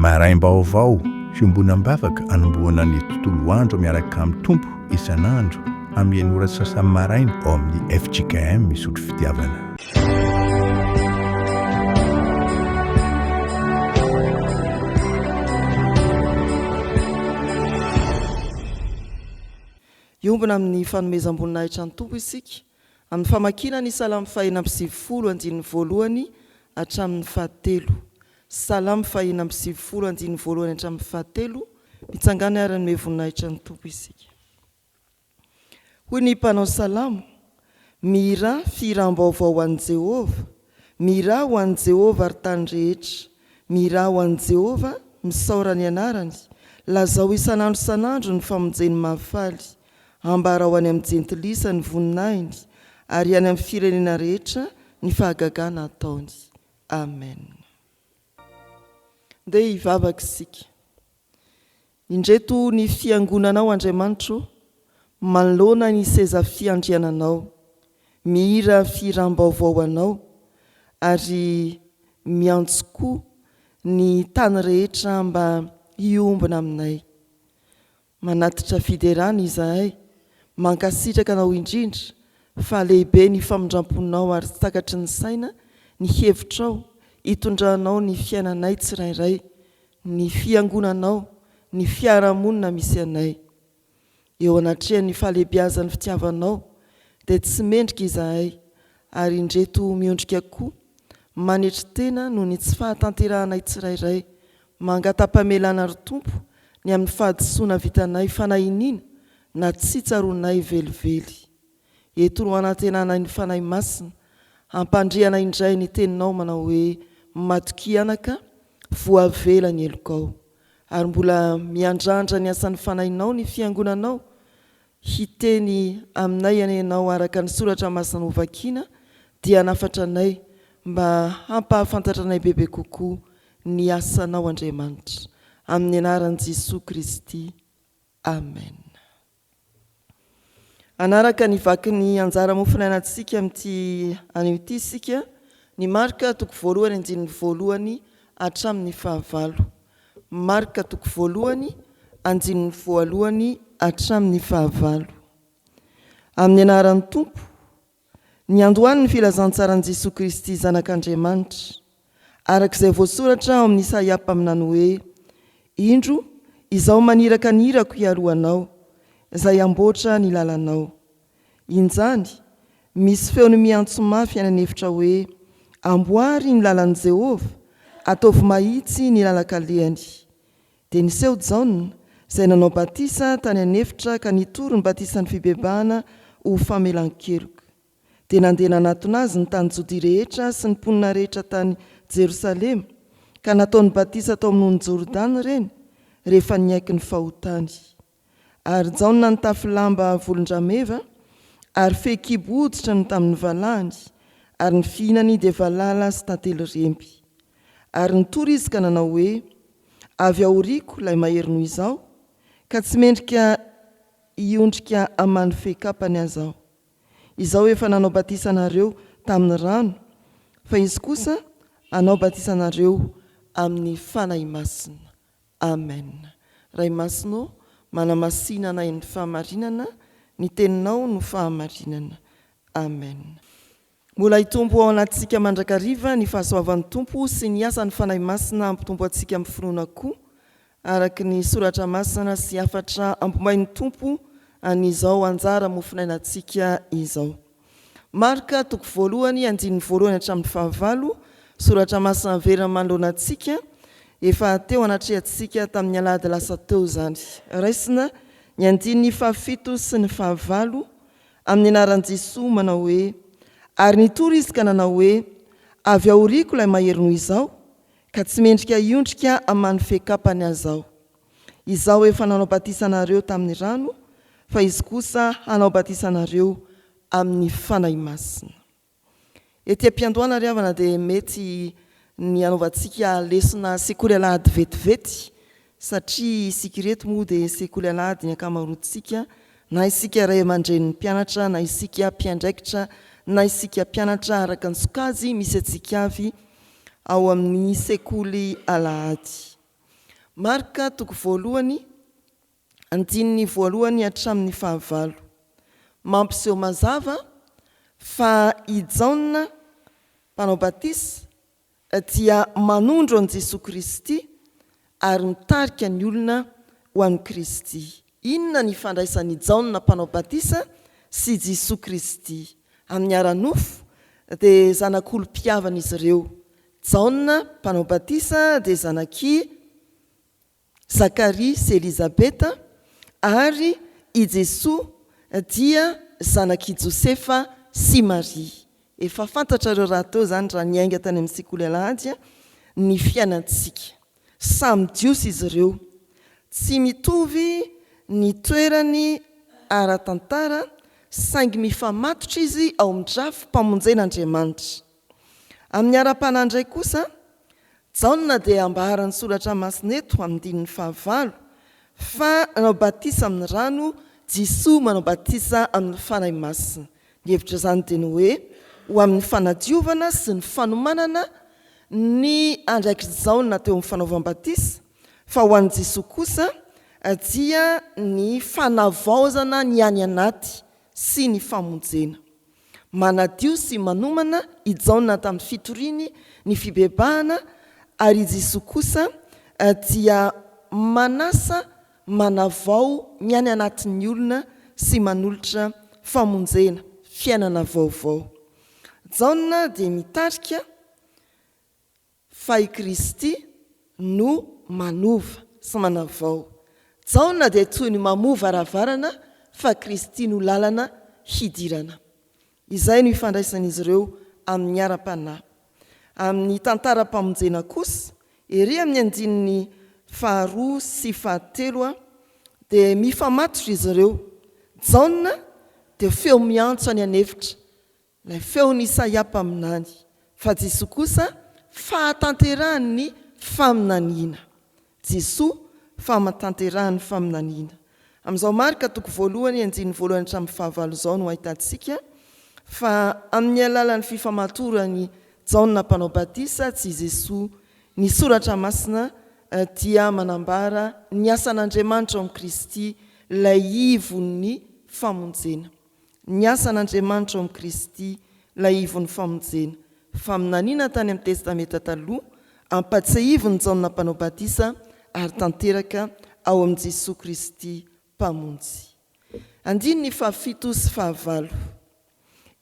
maraim-baovao fiombonam-bavaka anomboana ny tontolo andro miaraka amin'ny tompo isan'andro amin'ny ora sasany maraina ao amin'ny FJKM misotro fitiavana. Iombona amin'ny fanomezam-boninahitra ny tompo isika amin'ny famakina ny salamo fahina amby sivifolo andininy voalohany hatramin'ny fahatelo. Salamo fahina amby sivifolo andininy voalohany hatramin'ny fahatelo. Mitsangana arany me voninahitra ny tompo isika. Hoy ny mpanao salamo: mihira firam-baovao ho an'i Jehova, mihira ho an'i Jehova ary tany rehetra, mihira ho an'i Jehova misaora ny anarany, lazao isan'andro isan'andro ny famonjeny mahafaly, ambara ho any amin'ny jentilisa ny voninahiny, ary any amin'ny firenena rehetra ny fahagagana ataony. Amen. Ndeha hivavaka isika. Indreto ny fiangonanao Andriamanitro, manoloana ny seza fiandriananao, mihira firam-baovao anao, ary miantso koa ny tany rehetra mba hiombona aminay. Manatitra fiderana izahay, mankasitraka anao indrindra, fa lehibe ny famindramponao ary takatry ny saina, ny hevitrao, hitondranao ny fiainanay tsirairay, ny fiangonanao, ny fiarahamonina misy anay. Eo anatrehan'ny fahalebiazan'ny fitiavanao, dia tsy mendrika izahay, ary indreto miondrika koa, manetry tena no ny tsy fahatanterahanay tsirairay, mangata-pamelana ry tompo, ny amin'ny fahadisoana vitanay fanahiniana, na tsy tsaronay velively. Eto no anantenanay ny fanahy masina, hampandriana indray ny teninao manao hoe: matoky anaka, voavela ny elokao. Ary mbola miandrandra ny asan'ny fanahinao ny fiangonanao, hiteny aminay ianao araka ny soratra masina novakiana, dia nafatra anay mba hampahafantatra anay bebe kokoa ny asanao Andriamanitra. Amin'ny anaran'i Jesosy Kristy. Amen. Anaraka ny vaky ny anjara mofinainantsika amin'ity an'ity isika, ny marika toko voalohany andininy voalohany hatramin'ny fahavalo. Marika toko voalohany andininy voalohany hatramin'ny fahavalo. Amin'ny anaran'ny tompo, ny andohany ny filazantsara an'i Jesosy Kristy zanak'Andriamanitra, arak'izay voasoratra ao amin'ny Isaia mpaminany hoe: indro izao maniraka ny irako hiaroanao, izay amboatra ny lalanao. Injany misy feony miantso mafy any anefitra hoe: amboary ny lalan'i Jehova, ataovy mahitsy ny lalan-kalehany. Dia niseho Jaona izay nanao batisa tany anefitra ka nitory ny batisan'ny fibebahana ho famelan-keloka. Dia nandeha nanatona azy ny tany Jodia rehetra sy ny mponina rehetra tany Jerosalema, ka nataony batisa tao amin'ny Jordana ireny rehefa niaiky ny fahotany. Ary Jaona nitafy lamba volondrameva, ary fehikibo hoditra ny tamin'ny valahany, ary ny fihinany dia valala sy tantely remby. Ary nitory izy ka nanao hoe: avy aoriako ilay mahery noho izao, ka tsy mendrika hiondrika hamany fehikapany aza aho. Izao efa nanao batisanareo tamin'ny rano, fa izy kosa hanao batisanareo amin'ny fanahy masina. Amen. Ray masinao, manamasina anay ny fahamarinana, ny teninao no fahamarinana. Amen. Mbola hitombo ao anatsika mandrakariva ny fahasoavan'ny tompo sy ny asan'ny fanahy masina ampitombo atsika amin'ny finoana koa, araka ny soratra masina sy hafatra ampimain'ny tompo an'izao anjara mofinainantsika izao. Marika toko voalohany andininy voalohany hatramin'ny fahavalo, soratra masina verina manoloana antsika, efa teo anatrehantsika tamin'ny alahady lasa teo izany. Raisina ny andininy fahafito sy ny fahavalo, amin'ny anaran'i Jesosy manao hoe: ary nitory izy ka nanao hoe: avy aoriako ilay mahery noho izao, ka tsy mendrika hiondrika hamany fehikapany aza aho. Izao efa nanao batisanareo tamin'ny rano, fa izy kosa hanao batisanareo amin'ny fanahy masina. Ety am-piandohana ry havana dia mety ny anaovantsika lesona sekoly alahady vetivety, satria isika ireto moa dia sekoly alahady ny ankamaroantsika, na isika ray aman-dren'ny mpianatra, na isika mpiandraikitra, na isika mpianatra araka ny sokazy misy antsika avy ao amin'ny sekoly alahady. Marka toko voalohany andininy voalohany hatramin'ny fahavalo. Mampiseho mazava fa i Jaona mpanao batisa dia manondro an Jesosy Kristy ary mitarika ny olona ho an'i Kristy. Inona ny ifandraisan'i Jaona mpanao batisa sy Jesosy Kristy? Amin'ny ara-nofo dia zanak'olom-piavana izy ireo. Jaona mpanao batisa dia zanaky Zakaria sy Elizabeta, ary i Jesosy dia zanaky Josefa sy Maria. Efa fantatra ireo raha teo zany raha niainga tany amin'ny sekoly alahady ny fiainantsika. Samy diosy izy ireo. Tsy mitovy ny toerany ara-tantara, saingy mifamatotra izy ao amin'ny mpamonjen'Andriamanitra. Amin'ny ara-panahy indray kosa, Jaona dia ambaran'ny soratra masina eto amin'ny dininy fahavalo fa manao batisa amin'ny rano, Jesosy manao batisa amin'ny fanahy masina. Ny hevitra izany dia ny hoe ho amin'ny fanadiovana sy ny fanomanana ny andraikitry Jaona teo amin'ny fanaovam-batisa, fa ho an'i Jesosy kosa dia ny fanavaozana ny any anaty sy ny famonjena. Manadio sy manomana i Jaona tamin'ny fitoriany ny fibebahana, ary i Jesosy kosa dia manasa manavao ny any anatin'ny olona sy manolotra famonjena, fiainana vaovao. Jaona dia mitarika fa i Kristy no manova sy manavao. Jaona dia toy ny mamova aravarana fa Kristy no lalana hidirana. Izay no ifandraisan'izy ireo amin'ny ara-panahy. Amin'ny tantaram-pamonjena kosa, ery amin'ny andininy faharoa sy fahatelo dia mifamatotra izy ireo. Jaona dia feo miantso any an'hevitra, ilay feony Isaia mpaminany, fa Jesosy kosa fahatanterahany ny faminaniana. Jesosy fahatanterahany faminaniana. Amin'izao Marka toko voalohany andininy voalohany hatramin'ny fahavalo izao no ahitantsika fa amin'ny alalan'ny fifamatorany Jaona mpanao batisa tsy Jesosy, ny soratra masina dia manambara ny asan'Andriamanitra ao amin'ny Kristy, ilay ivon'ny famonjena. Ny asan'Andriamanitra ao amin'ny Kristy, ilay ivon'ny famonjena. Faminaniana tany amin'ny testamenta taloha, ampatsahivon'ny Jaona mpanao batisa ary tanteraka ao amin'ny Jesosy Kristy mpamonjy. Andininy fahafito sy fahavalo.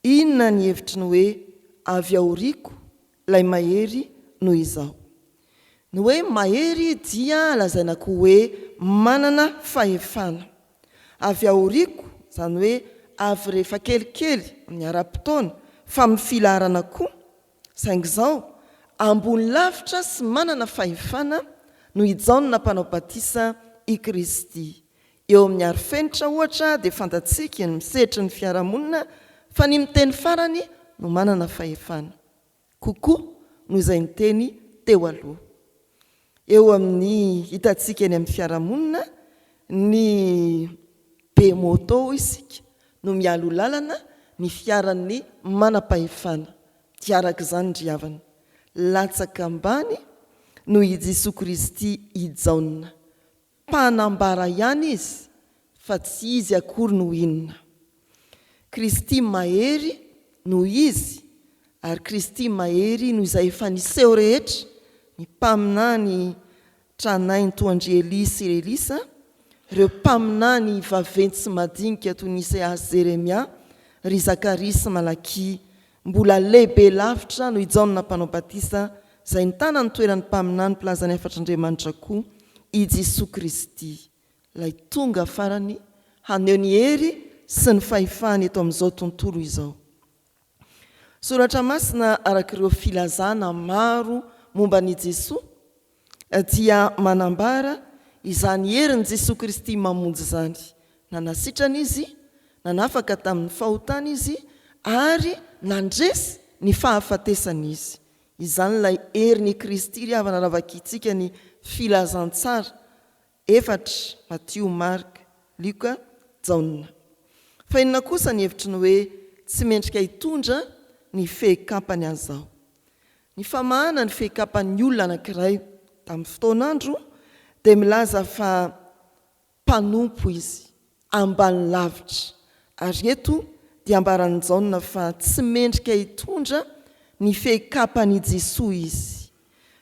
Inona ny hevitry ny hoe avy aoriako ilay mahery noho izao? Ny hoe mahery dia lazaina koa hoe manana fahefana. Avy aoriako izany hoe avy rehefa kelikely amin'ny ara-potoana fa amin'ny filarana koa, saingy izao ambony lavitra sy manana fahefana no i Jaona mpanao batisa i Kristy. Eo amin'ny arifenitra ohatra dia fantatsika ny misehatry ny fiarahamonina fa ny miteny farany no manana fahefana kokoa noho izay niteny teo aloha. Eo amin'ny hitantsika eny amin'ny fiarahamonina ny be moto isika no mialo lalana ny fiaran'ny manam-pahefana. Dia araka izany ndriavana, latsaka ambany no i Jesosy Kristy i Jaona. Mpanambara ihany izy fa tsy izy akory no inona. Kristy mahery no izy, ary Kristy mahery no izay efa niseho rehetra, ny mpaminahy ny tranay ny toandry Eli sy Elisa, ireo mpaminahy ny vaventy sy madinika toy ny Isaia sy Jeremia, ry Zakaria sy Malakia. Mbola lehibe lavitra no i Jaona mpanao batisa izay nitana ny toerany mpaminahy ny plazany afatr'Andriamanitra koa, i Jesosy Kristy, ilay tonga farany haneho ny hery sy ny fahefany eto amin'izao tontolo izao. Soratra masina arak'ireo filazana maro momba ny Jesosy dia manambara izany herin'i Jesosy Kristy mamonjy izany. Nanasitrana izy, nanafaka tamin'ny fahotana izy, ary nandresy ny fahafatesana izy. Izany ilay herin'i Kristy ry havana ravakitsika ny filazantsara 4, Matthieu, Marka, Luka, Jaona. Fa inona kosa ny hevitry ny hoe tsy mendrika hitondra ny fehikampany an'izao. Ny famahana ny fehikapan'ny olona anankiray tamin'ny fotoan'andro dia milaza fa mpanompo izy ambany lavitra. Ary eto dia ambaran'i Jaona fa tsy mendrika hitondra ny fehikapan'i Jesoa izy.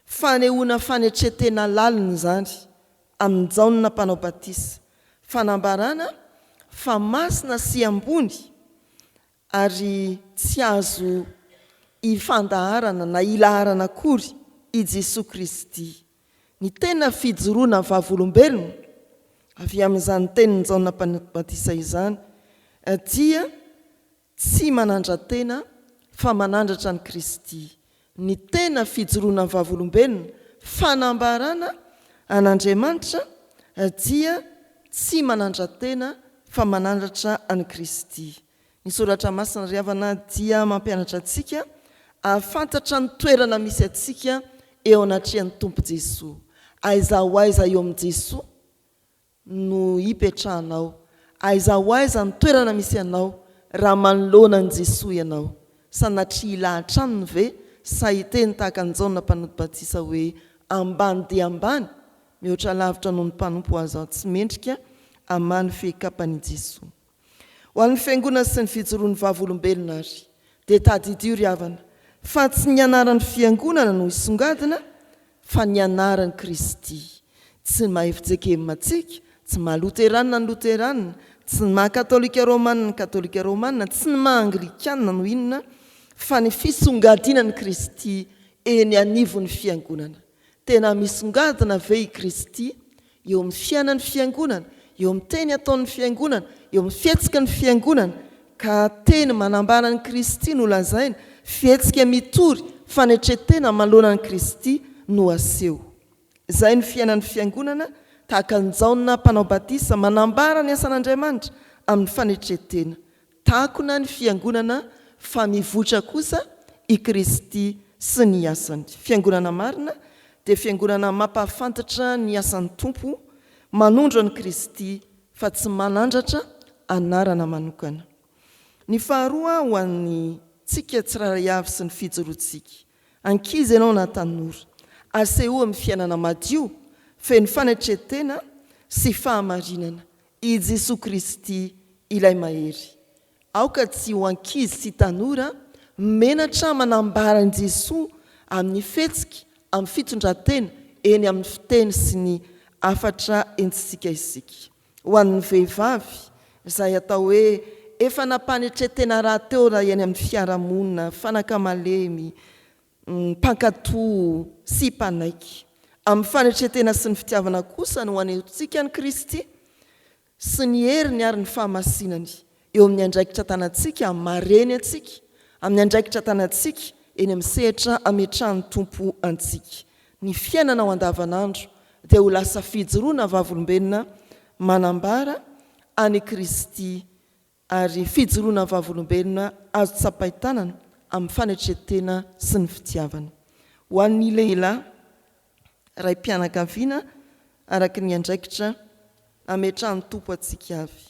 Fanehoana fanetretena lalina izany amin'ny Jaona mpanao batisa. Fanambarana fa masina sy ambony ary tsy azo ifandaharana na ilaharana akory i Jesoa Kristy. Ny tena fijoroana vavolombelona avy amin'izany tenin'ny Jaona mpanao batisa izany dia tsy manandra-tena fa manandratra ny Kristy. Ny tena fijoroana vavolombelona fanambarana an'Andriamanitra dia tsy manandra-tena fa manandratra any Kristy. Ny soratra masina ry havana dia mampianatra antsika ahafantatra ny toerana misy antsika eo anatrehan'ny Tompo Jesoa. Aiza ho aiza eo amin'i Jesoa no hipetrahanao. Aiza ho aiza ny toerana misy anao raha manoloana an'i Jesoa ianao. Sanatria ilahatra aminy ve sa hiteny tahaka ny Jaona mpanao batisa hoe ambany dia ambany mihoatra lavitra noho ny mpanompo azy ao tsy mendrika amany fehikapan'i Jesoa. Ho an'ny fiangonana sy ny fijoroan'ny vavolombelona ary dia tadidio ry havana fa tsy ny anaran'ny fiangonana no hisongadina fa ny anaran'i Kristy. Tsy ny maha-FJKM matsika, tsy maha-luteranina ny luteranina, tsy ny maha-katolika romanina ny katolika romanina, tsy ny maha-anglikanina no inona, fa ny fisongadinan'i Kristy eny anivon'ny fiangonana. Tena misongadina ve i Kristy eo amin'ny fiainan'ny fiangonana, eo amin'ny teny ataon'ny fiangonana, eo amin'ny fihetsika ny fiangonana, ka teny manambara ny Kristy no lazaina, fihetsika mitory fanetretena manoloana ny Kristy no aseho. Izay ny fiainan'ny fiangonana tahaka ny Jaona mpanao batisa manambara ny asan'Andriamanitra amin'ny fanetretena. Takona ny fiangonana fa mivoatra kosa i Kristy sy ny asany. Fiangonana marina dia fiangonana mampahafantatra ny asan'ny Tompo, manondro an'i Kristy fa tsy manandratra anarana manokana. Ny faharoa ho an'ny tsika tsiraray avy sy ny fijoroantsika. Ankizy ianao na tanora, asehoa amin'ny fiainana madio, feno fanetretena sy fahamarinana i Jesoa Kristy ilay mahery. Aoka tsy ho ankizy sy tanora menatra manambara an'i Jesoa amin'ny fihetsika, amin'ny fitondran-tena, eny amin'ny fiteny sy ny afatra entsika isika. Ho an'ny vehivavy izay atao hoe efa nampanetretena raha teo raha eny amin'ny fiarahamonina, fanakamalemy, mpankatoa sy mpanaiky. Amin'ny fanetretena sy ny fitiavana kosa no hanehoantsika ny Kristy sy ny heriny ary ny fahamasinany eo amin'ny andraikitra tanantsika, amin'ny mareny antsika, amin'ny andraikitra tanantsika, eny amin'ny sehatra ametrahan'ny Tompo antsika. Ny fiainana ao andavanandro dia ho lasa fijoroana vavolombelona manambara any Kristy ary fijoroana vavolombelona azo tsapaitanana amin'ny fanetretena sy ny fitiavana. Ho an'ny lehilahy raim-pianakaviana araka ny andraikitra ametrahan'ny Tompo antsika avy.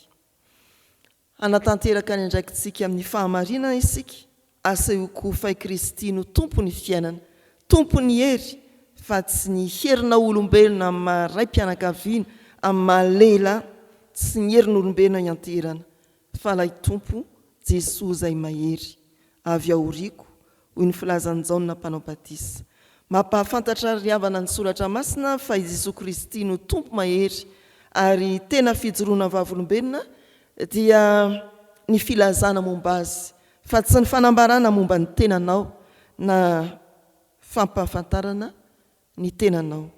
Anatanteraka ny andraikitsika amin'ny fahamarinana isika, asehoko fa i Kristy no tompo ny fiainana, tompo ny hery, fa tsy ny herina olombelona amin'ny maha-raim-pianakaviana, amin'ny maha-lehilahy, tsy ny herin'olombelona ianterana, fa ilay Tompo Jesoa izay mahery. Avy aoriako hoy ny filazan'i Jaona mpanao batisa. Mampahafantatra ry havana ny soratra masina fa i Jesoa Kristy no tompo mahery ary tena fijoroana vavolombelona dia ny filazana momba azy, fa tsy ny fanambarana momba ny tenanao na fampahafantarana ny tenanao.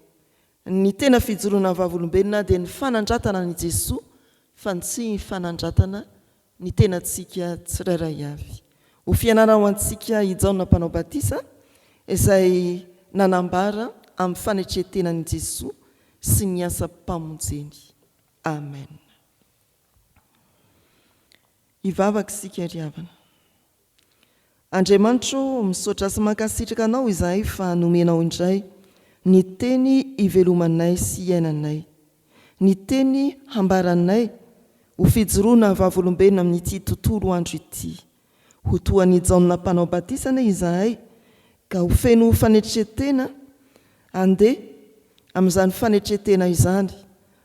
Ny tena fijoroana vavolombelona dia ny fanandratana ny Jesoa fa tsy ny fanandratana ny tenantsika tsirairay avy. Ho fianarana ho antsika i Jaona mpanao batisa izay nanambara amin'ny fanetretenan'i Jesoa sy ny asa mpamonjeny. Amen. Ivavaka isika ry havana. Andriamanitra misaotra sy mankasitraka anao izahay fa nomenao indray ny teny ivelomanay sy iainanay, ny teny hambaranay ho fijoroana vavolombelona amin'ity tontolo andro ity. Ho toan'ny Jaona mpanao batisa izahay ka ho feno fanetretena andeha amin'izany fanetretena izany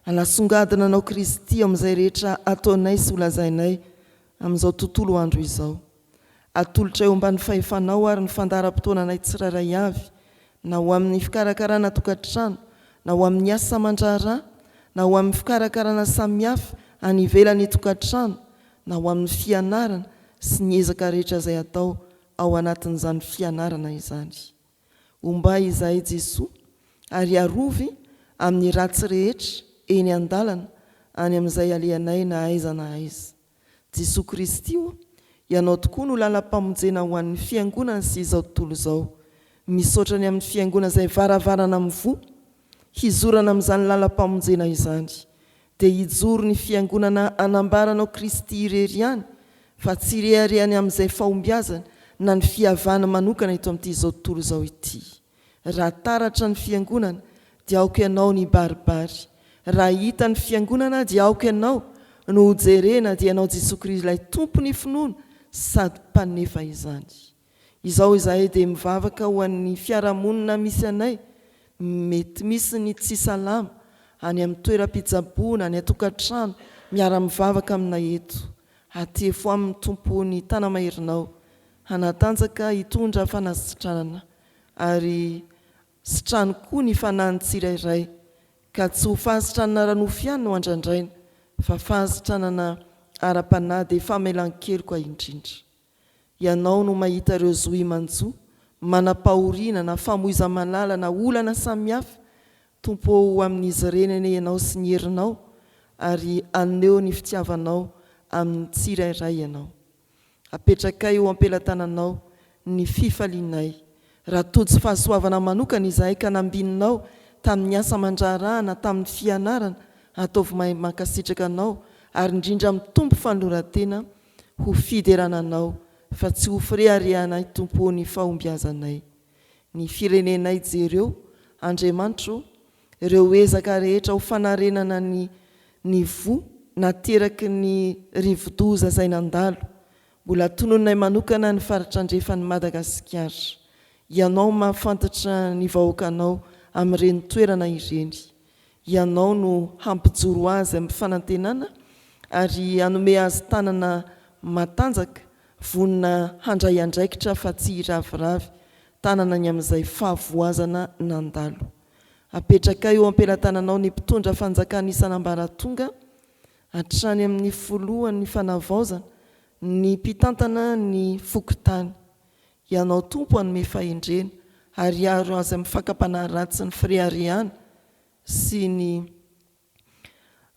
alasongadina anao Kristy amin'izay rehetra ataonay sy olazainay amin'izao tontolo andro izao. Atolotra eo ambany fahefanao ary ny fandaharam-potoananay tsirairay avy, na ho amin'ny fikarakarana tokantrano, na ho amin'ny asa mandraharaha, na ho amin'ny fikarakarana samihafa any ivelany tokantrano, na ho amin'ny fianarana sy ny ezaka rehetra izay atao ao anatin'izany fianarana izany. Ombay izahay Jesoa ary arovy amin'ny ratsy rehetra eny an-dalana any amin'izay alehanay na aiza na aiza. Jesoa Kristy io, ianao tokoa no lalam-pamonjena ho an'ny fiangonana sy izao tontolo izao. Misaotra ny amin'ny fiangonana izay varavarana amin'ny vo, hizorana amin'izany lalam-pamonjena izany. Dia hijoro ny fiangonana anambaranao Kristy irery ihany, fa tsy rehariany amin'izay fahombiazana na ny fihavana manokana ito amin'ity izao tontolo izao ity. Raha taratra ny fiangonana dia aoka ianao ny baribary. Raha hita ny fiangonana dia aoka ianao no hojerena dia ianao Jesoa Kristy ilay tompony finoana sady mpanefa izany. Izao izahay dia mivavaka ho an'ny fiarahamonina misy anay, mety misy ny tsy salama any amin'ny toeram-pitsaboana, any atokantrano, miara-mivavaka aminay eto. Hatefo amin'ny tompony tanamaherinao, hanatanjaka hitondra fanasitranana ary sitrano koa ny fanahin'ny tsirairay, ka tsy ho fahasitranana ranofy ihany no andrandraina, fa fahasitranana ara-panahy dia famelan-kely koa indrindra. Ianao no mahita ireo zohy manjo, manam-pahoriana na famoiza malala na olana samihafa, tompo ho amin'izy ireny ane ianao sy ny herinao, ary aneo ny fitiavanao amin'ny tsirairay ianao. Apetrakay eo ampelantananao ny fifalinay. Raha tojo fahasoavana manokana izahay ka nambininao tamin'ny asa mandraharahana, tamin'ny fianarana, ataovy mahay mankasitraka anao ary indrindra mitombo fanoloran-tena ho fiderananao, fa tsy ho fireharehanay tompo ny fahombiazanay. Ny firenenay jereo, Andriamanitro, ireo ezaka rehetra ho fanarenana ny vo nateraky ny rivodoza izay nandalo, mbola tononay manokana ny faritrandrefan'ny Madagasikara. Ianao mahafantatra ny vahoakanao amin'ireny toerana ireny. Ianao no hampijoro azy amin'ny fanantenana ary hanome azy tanana matanjaka, vonina handray andraikitra fa tsy iraviravy, tanana ny amin'izay fahavoazana nandalo. Apetraka eo ampelantananao ny mpitondra fanjakana isan'ambaratonga, hatrany amin'ny folohan'ny fanavaozana, ny mpitantana ny fokotany. Ianao tompo hanome fahendrena ary aro azy amin'ny fakapanahy ratsy ny fireharehana sy ny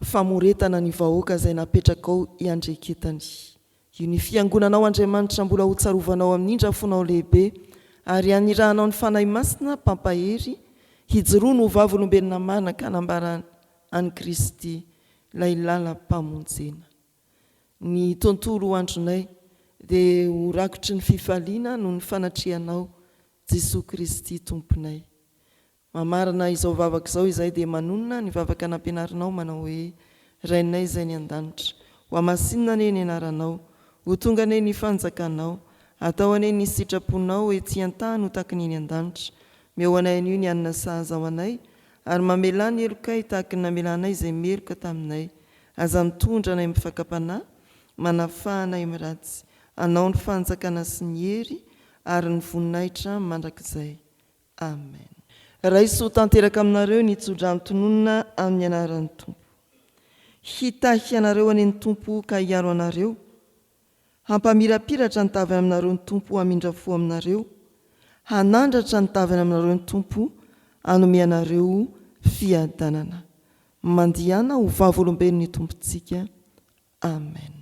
famoretana ny vahoaka izay napetraka ao iandreketany. Io ny fiangonanao Andriamanitra mbola ho tsarovanao amin'indra fonao lehibe, ary hanirahanao ny fanahy masina pampahery, hijoroa no vavolombelona marina ka hanambarana any Kristy ilay lalam-pamonjena. Ny tontolo andronay dia ho rakotry ny fifaliana noho ny fanatrehanao Jesoa Kristy tomponay. Mamarana izao vavaka izao izahay dia manonona ny vavaka nampianarinao manao hoe: Rainay izay ny an-danitra, ho amasinina ane ny anaranao, ho tonga ane ny fanjakanao, atao ane ny sitraponao ety an-tany ho taky ny an-danitra. Meo anay an'io ny anina sahaza ao anay, ary mamela ny elokay tahaky ny namelanay izay meloka taminay. Aza mitondra anay amin'ny fakapanahy, manafahanay amin'ny ratsy, anao ny fanjakana sy ny hery ary ny voninahitra mandrakizay. Amen. Raiso tanteraka aminareo ny tsodrano tononona amin'ny anaran'ny Tompo. Hitahy anareo any ny Tompo ka hiaro anareo, hampamirapiratra ny tavany aminareo ny Tompo hamindra fo aminareo, hanandratra ny tavany aminareo ny Tompo hanome anareo fiadanana. Mandihana ho vavolombelon'ny Tompontsika. Amen.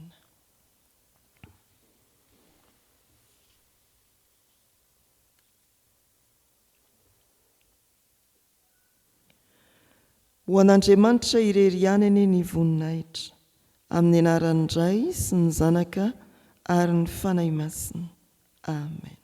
Ho an'Andriamanitra irery ihany ane ny voninahitra, amin'ny anaran'ny Ray sy ny Zanaka ary ny fanahy masina. Amen.